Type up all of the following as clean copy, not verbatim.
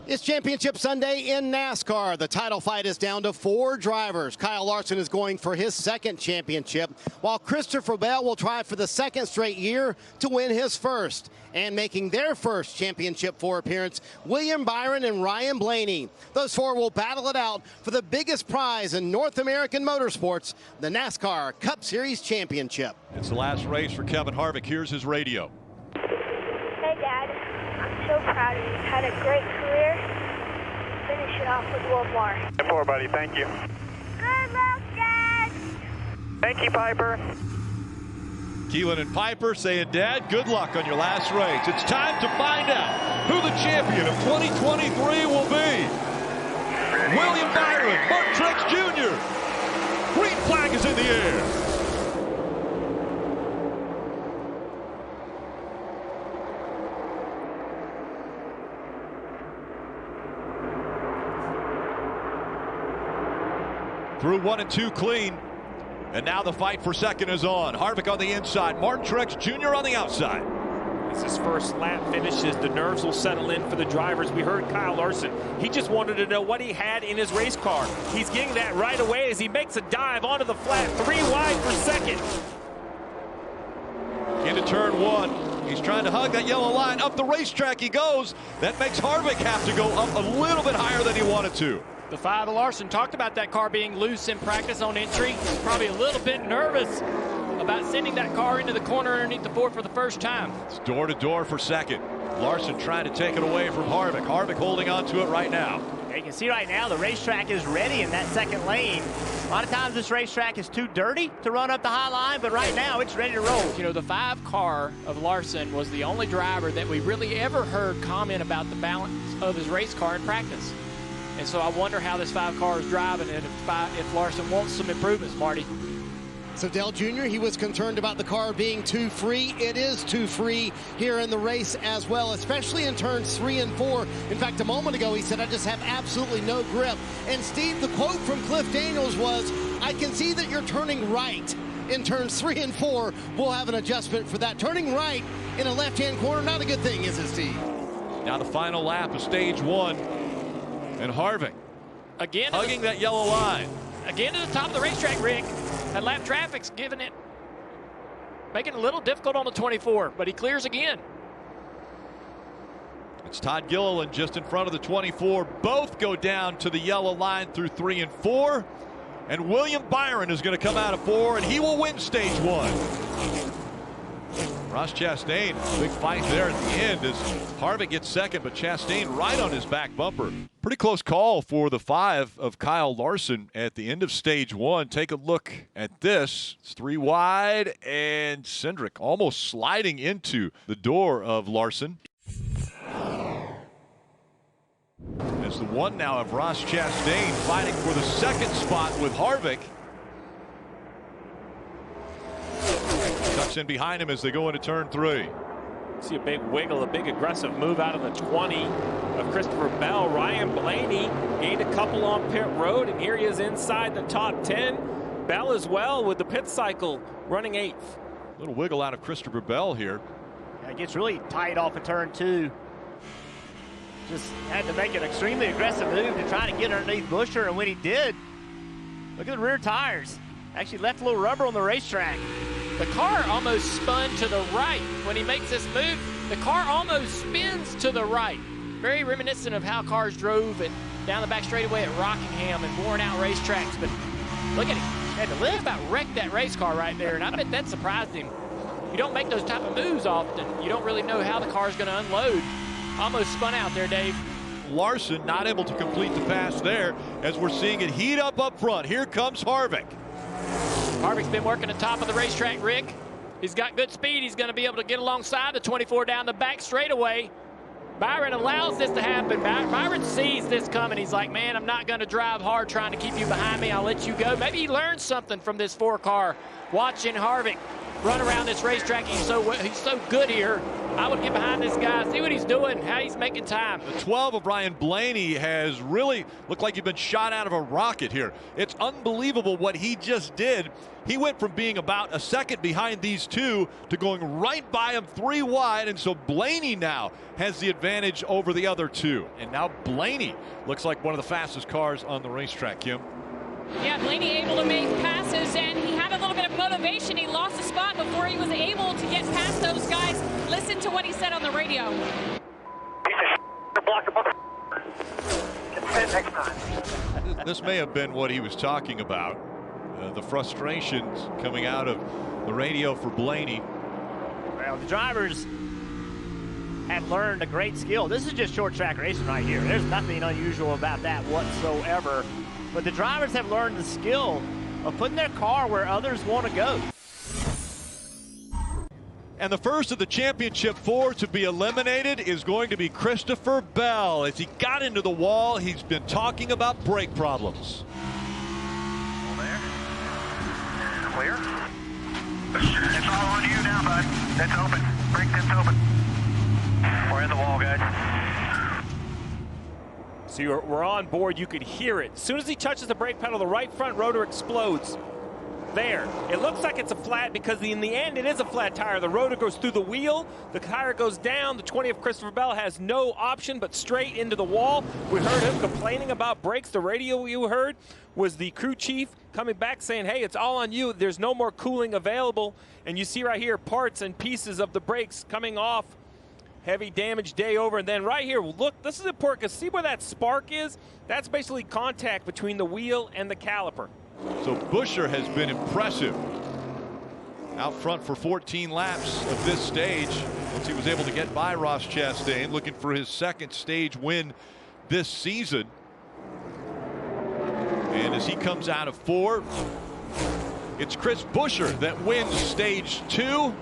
It's Championship Sunday in NASCAR. The title fight is down to 4 drivers. Kyle Larson is going for his second championship, while Christopher Bell will try for the second straight year to win his first. And making their first Championship 4 appearance, William Byron and Ryan Blaney. Those 4 will battle it out for the biggest prize in North American motorsports, the NASCAR Cup Series Championship. It's the last race for Kevin Harvick. Here's his radio. Hey, Dad. I'm so proud of you. You've had a great career. Finish it off with one more. 4, buddy. Thank you. Good luck, Dad. Thank you, Piper. Keelan and Piper saying, Dad, good luck on your last race. It's time to find out who the champion of 2023 will be. William Byron, Mark Truex Jr. Green flag is in the air. Through 1 and 2 clean. And now the fight for second is on. Harvick on the inside, Martin Truex Jr. on the outside. As his first lap finishes, the nerves will settle in for the drivers. We heard Kyle Larson. He just wanted to know what he had in his race car. He's getting that right away as he makes a dive onto the flat, 3 wide for second. Into turn 1. He's trying to hug that yellow line. Up the racetrack he goes. That makes Harvick have to go up a little bit higher than he wanted to. The 5 of Larson talked about that car being loose in practice on entry. He's probably a little bit nervous about sending that car into the corner underneath the 4 for the first time. It's door to door for second. Larson trying to take it away from Harvick. Harvick holding on to it right now. You can see right now the racetrack is ready in that second lane. A lot of times this racetrack is too dirty to run up the high line, but right now it's ready to roll. You know, the 5 car of Larson was the only driver that we really ever heard comment about the balance of his race car in practice. And so I wonder how this 5 car is driving and if Larson wants some improvements, Marty. So Dale Jr., he was concerned about the car being too free. It is too free here in the race as well, especially in turns 3 and 4. In fact, a moment ago, he said, I just have absolutely no grip. And Steve, the quote from Cliff Daniels was, I can see that you're turning right in turns 3 and 4. We'll have an adjustment for that. Turning right in a left-hand corner, not a good thing, is it, Steve? Now the final lap of stage 1. And Harvick again hugging that yellow line. Again to the top of the racetrack, Rick. That lap traffic's making it a little difficult on the 24, but he clears again. It's Todd Gilliland just in front of the 24. Both go down to the yellow line through 3 and 4. And William Byron is going to come out of 4, and he will win stage 1. Ross Chastain, big fight there at the end as Harvick gets second, but Chastain right on his back bumper. Pretty close call for the 5 of Kyle Larson at the end of stage 1. Take a look at this. It's 3 wide, and Cindric almost sliding into the door of Larson. As the 1 now of Ross Chastain fighting for the second spot with Harvick. Tucks in behind him as they go into turn 3. See a big wiggle, a big aggressive move out of the 20 of Christopher Bell. Ryan Blaney gained a couple on pit road, and here he is inside the top 10. Bell as well with the pit cycle running 8th. Little wiggle out of Christopher Bell here. Yeah, it gets really tight off of turn 2. Just had to make an extremely aggressive move to try to get underneath Buescher, and when he did, look at the rear tires. Actually left a little rubber on the racetrack. The car almost spun to the right when he makes this move. The car almost spins to the right. Very reminiscent of how cars drove it down the back straightaway at Rockingham and worn-out racetracks. But look at him. He had to live about wreck that race car right there, and I bet that surprised him. You don't make those type of moves often. You don't really know how the car's going to unload. Almost spun out there, Dave. Larson not able to complete the pass there as we're seeing it heat up front. Here comes Harvick. Harvick's been working the top of the racetrack, Rick. He's got good speed. He's going to be able to get alongside the 24 down the back straightaway. Byron allows this to happen. Byron sees this coming. He's like, man, I'm not going to drive hard trying to keep you behind me. I'll let you go. Maybe he learned something from this 4 car watching Harvick run around this racetrack. He's so good here I would get behind this guy, see what he's doing, how he's making time. The 12 of Ryan Blaney has really looked like he's been shot out of a rocket here. It's unbelievable what he just did. He went from being about a second behind these two to going right by him 3 wide, and so Blaney now has the advantage over the other two. And now Blaney looks like one of the fastest cars on the racetrack, Kim. Yeah, Blaney able to make passes, and he had a little bit of motivation. He lost a spot before he was able to get past those guys. Listen to what he said on the radio. This may have been what he was talking about. The frustrations coming out of the radio for Blaney. Well, the drivers have learned a great skill. This is just short track racing right here. There's nothing unusual about that whatsoever. But the drivers have learned the skill of putting their car where others want to go. And the first of the championship 4 to be eliminated is going to be Christopher Bell. As he got into the wall, he's been talking about brake problems. There. Clear. It's all on you now, bud. It's open. Brake tip's open. We're in the wall, guys. So we're on board. You could hear it. As soon as he touches the brake pedal, the right front rotor explodes. There. It looks like it's a flat because in the end it is a flat tire. The rotor goes through the wheel. The tire goes down. The 20 of Christopher Bell has no option but straight into the wall. We heard him complaining about brakes. The radio you heard was the crew chief coming back saying, hey, it's all on you. There's no more cooling available. And you see right here parts and pieces of the brakes coming off. Heavy damage day over. And then right here, look, this is important because see where that spark is? That's basically contact between the wheel and the caliper. So Buescher has been impressive out front for 14 laps of this stage once he was able to get by Ross Chastain, looking for his second stage win this season. And as he comes out of 4, it's Chris Buescher that wins stage 2.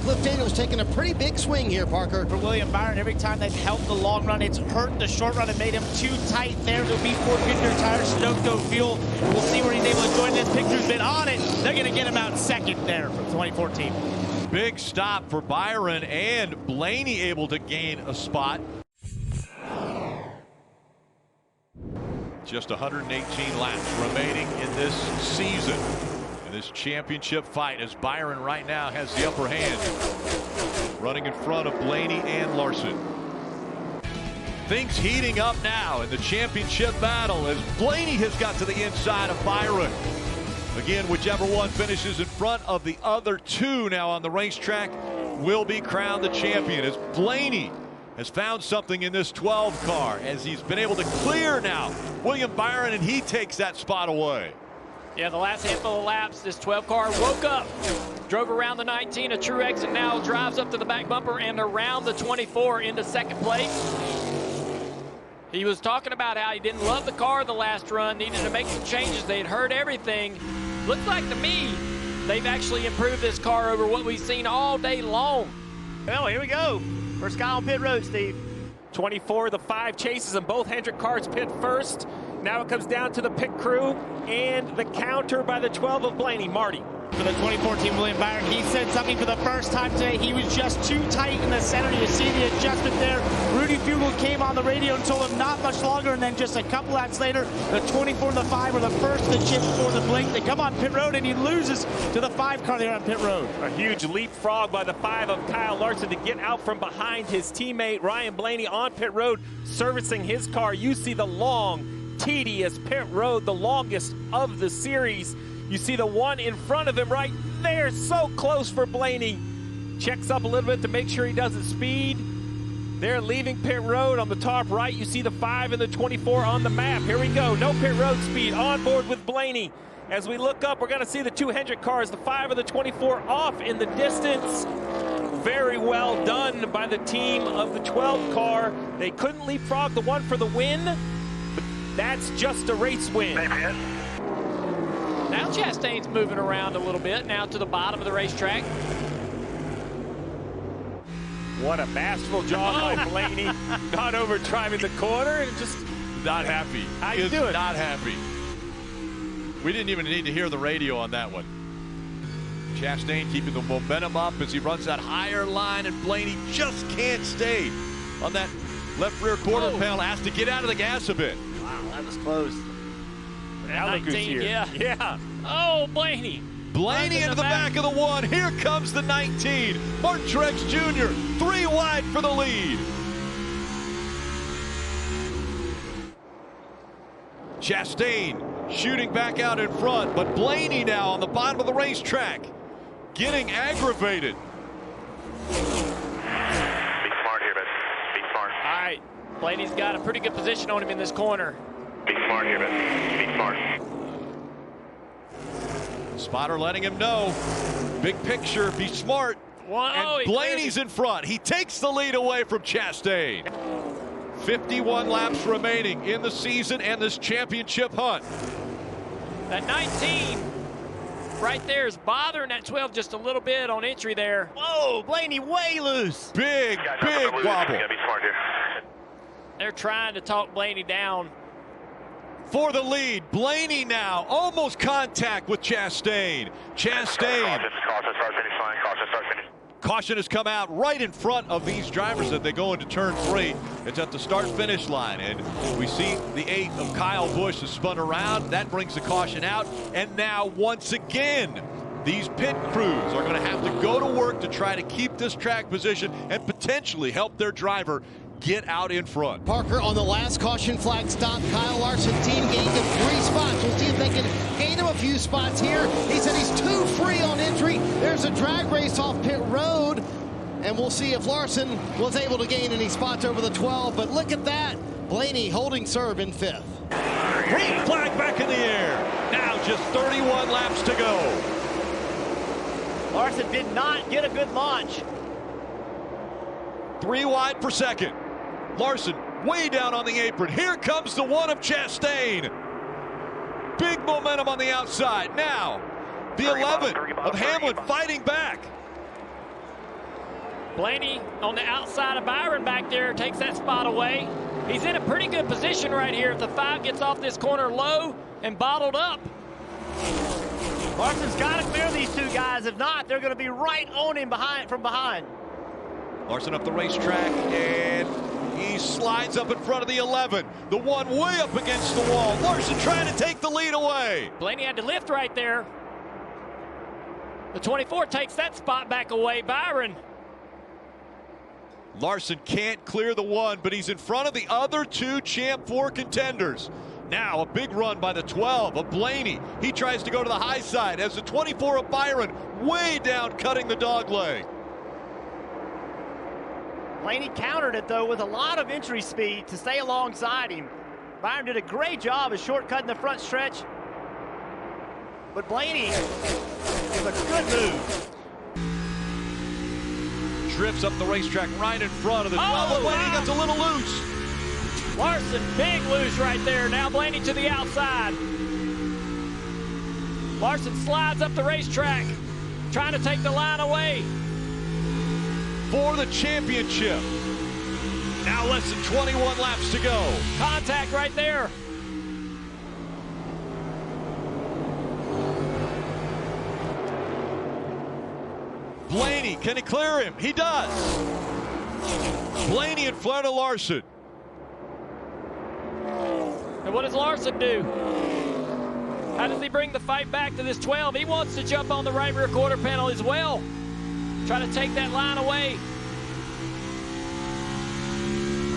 Cliff Daniels taking a pretty big swing here, Parker. For William Byron, every time they've helped the long run, it's hurt the short run and made him too tight there. There'll be Ford Goodyear tires, Sunoco fuel. We'll see where he's able to join this. Picture's been on it. They're going to get him out second there from 2014. Big stop for Byron, and Blaney able to gain a spot. Just 118 laps remaining in this season. In this championship fight, as Byron right now has the upper hand, running in front of Blaney and Larson. Things heating up now in the championship battle as Blaney has got to the inside of Byron. Again, whichever one finishes in front of the other two now on the racetrack will be crowned the champion, as Blaney has found something in this 12 car as he's been able to clear now William Byron, and he takes that spot away. Yeah, the last handful of laps, this 12 car woke up, drove around the 19, a true exit now, drives up to the back bumper and around the 24 into second place. He was talking about how he didn't love the car the last run, needed to make some changes. They had heard everything. Looks like to me, they've actually improved this car over what we've seen all day long. Well, here we go. First guy on pit road, Steve. 24, the 5 chases, and both Hendrick cars pit first. Now it comes down to the pit crew and the counter by the 12 of Blaney. Marty. For the 2014 William Byron, he said something for the first time today. He was just too tight in the center. You see the adjustment there. Rudy Fugel came on the radio and told him not much longer, and then just a couple laps later, the 24 and the 5 were the first to chip for the blink. They come on pit road, and he loses to the 5 car there on pit road. A huge leapfrog by the 5 of Kyle Larson to get out from behind his teammate Ryan Blaney on pit road, servicing his car. You see the long, tedious pit road, the longest of the series. You see the one in front of him right there, so close for Blaney. Checks up a little bit to make sure he doesn't speed. They're leaving pit road on the top right. You see the 5 and the 24 on the map. Here we go, no pit road speed, on board with Blaney. As we look up, we're gonna see the 2 Hendrick cars, the 5 and the 24 off in the distance. Very well done by the team of the 12 car. They couldn't leapfrog the one for the win, but that's just a race win. Now Chastain's moving around a little bit, now to the bottom of the racetrack. What a masterful job by Blaney. Not over driving the corner and just not happy. How you doing? Not happy. We didn't even need to hear the radio on that one. Chastain keeping the momentum up as he runs that higher line, and Blaney just can't stay on that left rear quarter panel. Has to get out of the gas a bit. Wow, that was close. Now look who's 19, here. yeah. Oh, Blaney. Blaney into the back of the one. Here comes the 19. Martin Truex Jr. 3 wide for the lead. Chastain shooting back out in front, but Blaney now on the bottom of the racetrack, getting aggravated. Be smart here, man. Be smart. All right, Blaney's got a pretty good position on him in this corner. Be smart here, man. Be smart. Spotter letting him know, big picture, be smart. Whoa, And Blaney's in front. He takes the lead away from Chastain. 51 laps remaining in the season and this championship hunt. That 19 right there is bothering that 12 just a little bit on entry there. Whoa, Blaney way loose. Big wobble. You gotta be smart here. They're trying to talk Blaney down. For the lead, Blaney now almost contact with Chastain. Chastain. Caution, start, finish line. Caution, start, finish. Caution has come out right in front of these drivers as they go into turn 3. It's at the start-finish line, and we see the 8 of Kyle Busch has spun around. That brings the caution out, and now once again, these pit crews are going to have to go to work to try to keep this track position and potentially help their driver get out in front. Parker, on the last caution flag stop, Kyle Larson team gained him 3 spots. We'll see if they can gain him a few spots here. He said he's too free on entry. There's a drag race off pit road, and we'll see if Larson was able to gain any spots over the 12. But look at that. Blaney holding serve in 5th. Green flag back in the air. Now just 31 laps to go. Larson did not get a good launch. 3 wide per second. Larson way down on the apron. Here comes the 1 of Chastain. Big momentum on the outside. Now, the 11 of Hamlin fighting back. Blaney on the outside of Byron back there takes that spot away. He's in a pretty good position right here if the 5 gets off this corner low and bottled up. Larson's got to clear these 2 guys. If not, they're going to be right on him from behind. Larson up the racetrack, and he slides up in front of the 11. The 1 way up against the wall. Larson trying to take the lead away. Blaney had to lift right there. The 24 takes that spot back away. Byron. Larson can't clear the 1, but he's in front of the other 2 Champ 4 contenders. Now a big run by the 12 of Blaney. He tries to go to the high side as the 24 of Byron way down, cutting the dog leg. Blaney countered it, though, with a lot of entry speed to stay alongside him. Byron did a great job of shortcutting the front stretch. But Blaney is a good move. Drifts up the racetrack right in front of the 12. Oh, Blaney wow. gets a little loose. Larson, big loose right there. Now Blaney to the outside. Larson slides up the racetrack, trying to take the line away. For the championship. Now less than 21 laps to go. Contact right there. Blaney, can he clear him? He does. Blaney in front of Larson. And what does Larson do? How does he bring the fight back to this 12? He wants to jump on the right rear quarter panel as well. Try to take that line away.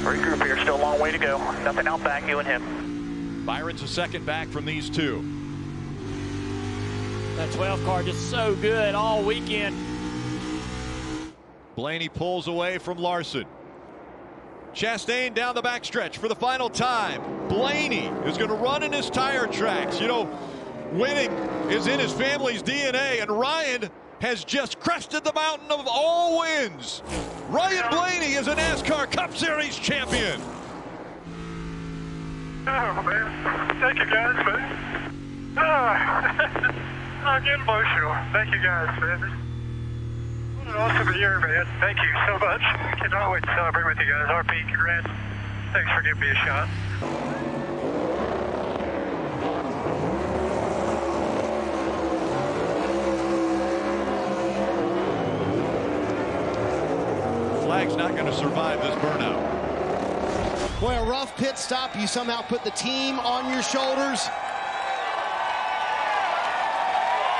Regroup here, still a long way to go. Nothing out back, you and him. Byron's a second back from these 2. That 12 car just so good all weekend. Blaney pulls away from Larson. Chastain down the backstretch for the final time. Blaney is going to run in his tire tracks. You know, winning is in his family's DNA, and Ryan has just crested the mountain of all wins. Ryan Blaney is a NASCAR Cup Series champion. Oh, man. Thank you, guys, man. I'm getting emotional. Thank you, guys, man. What an awesome year, man. Thank you so much. Cannot wait to celebrate with you guys. RP, congrats. Thanks for giving me a shot. flag's not going to survive this burnout. Boy, a rough pit stop. You somehow put the team on your shoulders.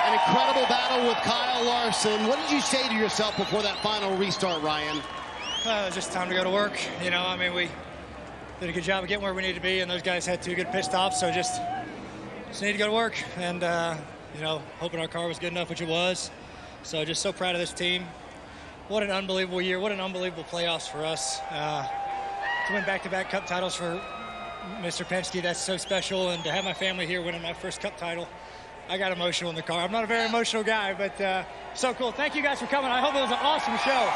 An incredible battle with Kyle Larson. What did you say to yourself before that final restart, Ryan? It was just time to go to work. You know, I mean, we did a good job of getting where we need to be, and those guys had 2 good pit stops, so just need to go to work. And, you know, hoping our car was good enough, which it was. So just so proud of this team. What an unbelievable year. What an unbelievable playoffs for us. To win back-to-back Cup titles for Mr. Penske, that's so special. And to have my family here winning my first Cup title, I got emotional in the car. I'm not a very emotional guy, but so cool. Thank you guys for coming. I hope it was an awesome show.